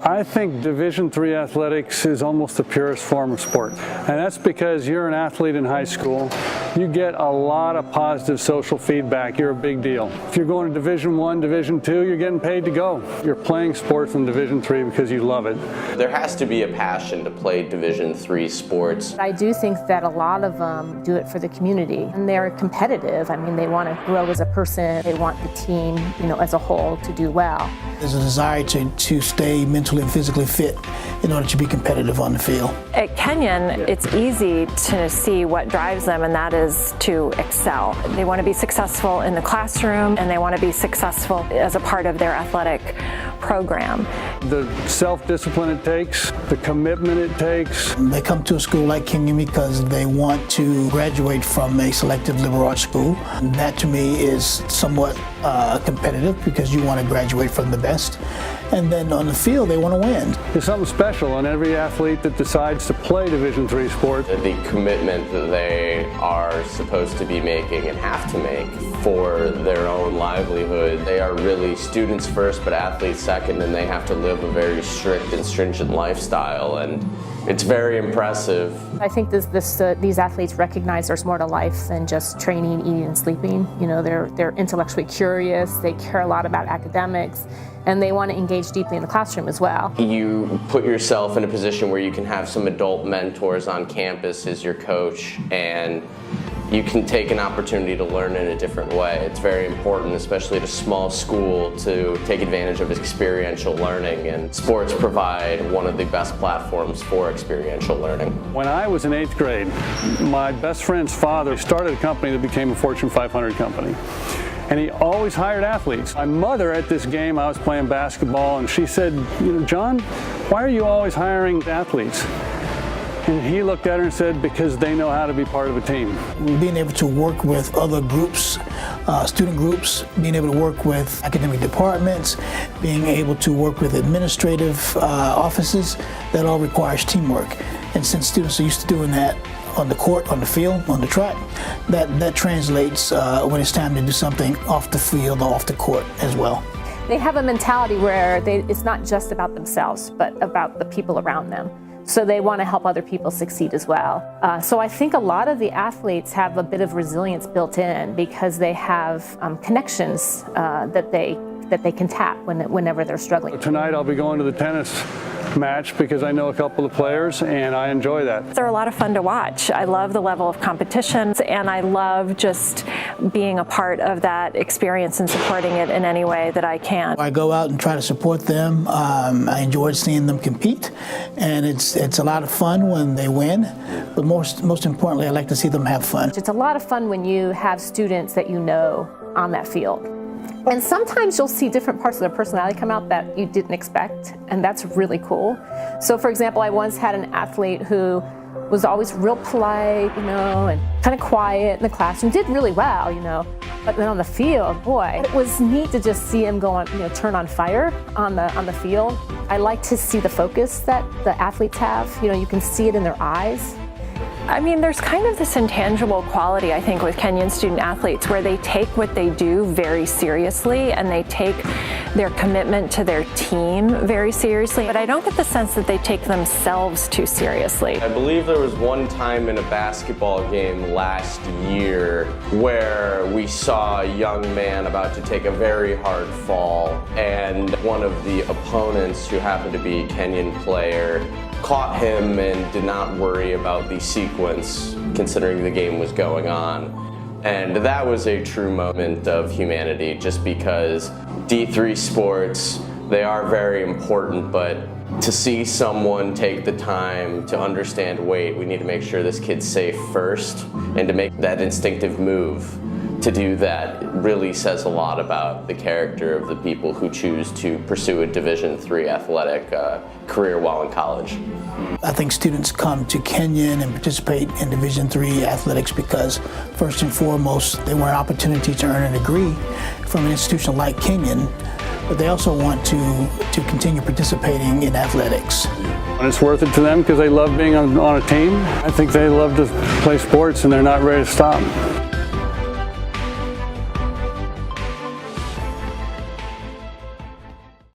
I think Division III athletics is almost the purest form of sport. And that's because you're an athlete in high school. You get a lot of positive social feedback. You're a big deal. If you're going to Division I, Division II, you're getting paid to go. You're playing sports in Division III because you love it. There has to be a passion to play Division III sports. I do think that a lot of them do it for the community, and they're competitive. I mean, they want to grow as a person. They want the team, as a whole to do well. There's a desire to stay mentally and physically fit in order to be competitive on the field. At Kenyon, it's easy to see what drives them, and that is to excel. They want to be successful in the classroom, and they want to be successful as a part of their athletic program. The self-discipline it takes, the commitment it takes. They come to a school like Kenyon because they want to graduate from a selective liberal arts school. And that to me is somewhat competitive because you want to graduate from the best. And then on the field, they want to win. There's something special on every athlete that decides to play Division III sport. The commitment that they are supposed to be making and have to make for their own livelihood. They are really students first, but athletes second, and they have to live a very strict and stringent lifestyle. And it's very impressive. I think these athletes recognize there's more to life than just training, eating, and sleeping. They're intellectually curious, they care a lot about academics, and they want to engage deeply in the classroom as well. You put yourself in a position where you can have some adult mentors on campus as your coach, and you can take an opportunity to learn in a different way. It's very important, especially at a small school, to take advantage of experiential learning, and sports provide one of the best platforms for experiential learning. When I was in 8th grade, my best friend's father started a company that became a Fortune 500 company. And he always hired athletes. My mother at this game, I was playing basketball, and she said, John, why are you always hiring athletes? And he looked at her and said, because they know how to be part of a team. Being able to work with other groups, student groups, being able to work with academic departments, being able to work with administrative offices, that all requires teamwork. And since students are used to doing that on the court, on the field, on the track, that translates when it's time to do something off the field or off the court as well. They have a mentality where it's not just about themselves, but about the people around them. So they want to help other people succeed as well. So I think a lot of the athletes have a bit of resilience built in because they have connections that they can tap whenever they're struggling. Tonight I'll be going to the tennis match because I know a couple of players and I enjoy that. They're a lot of fun to watch. I love the level of competitions, and I love just being a part of that experience and supporting it in any way that I can. I go out and try to support them. I enjoyed seeing them compete, and it's a lot of fun when they win, but most importantly, I like to see them have fun. It's a lot of fun when you have students that you know on that field. And sometimes you'll see different parts of their personality come out that you didn't expect, and that's really cool. So for example, I once had an athlete who was always real polite, and kind of quiet in the classroom, did really well, but then on the field, boy, it was neat to just see him go on, turn on fire on the field. I like to see the focus that the athletes have. You can see it in their eyes. I mean, there's kind of this intangible quality, I think, with Kenyon student athletes where they take what they do very seriously and they take their commitment to their team very seriously. But I don't get the sense that they take themselves too seriously. I believe there was one time in a basketball game last year where we saw a young man about to take a very hard fall, and one of the opponents, who happened to be a Kenyon player, caught him and did not worry about the sequence considering the game was going on. And that was a true moment of humanity, just because D3 sports, they are very important, but to see someone take the time to understand, wait, we need to make sure this kid's safe first, and to make that instinctive move to do that really says a lot about the character of the people who choose to pursue a Division III athletic career while in college. I think students come to Kenyon and participate in Division III athletics because, first and foremost, they want an opportunity to earn a degree from an institution like Kenyon, but they also want to continue participating in athletics. And it's worth it to them because they love being on a team. I think they love to play sports and they're not ready to stop.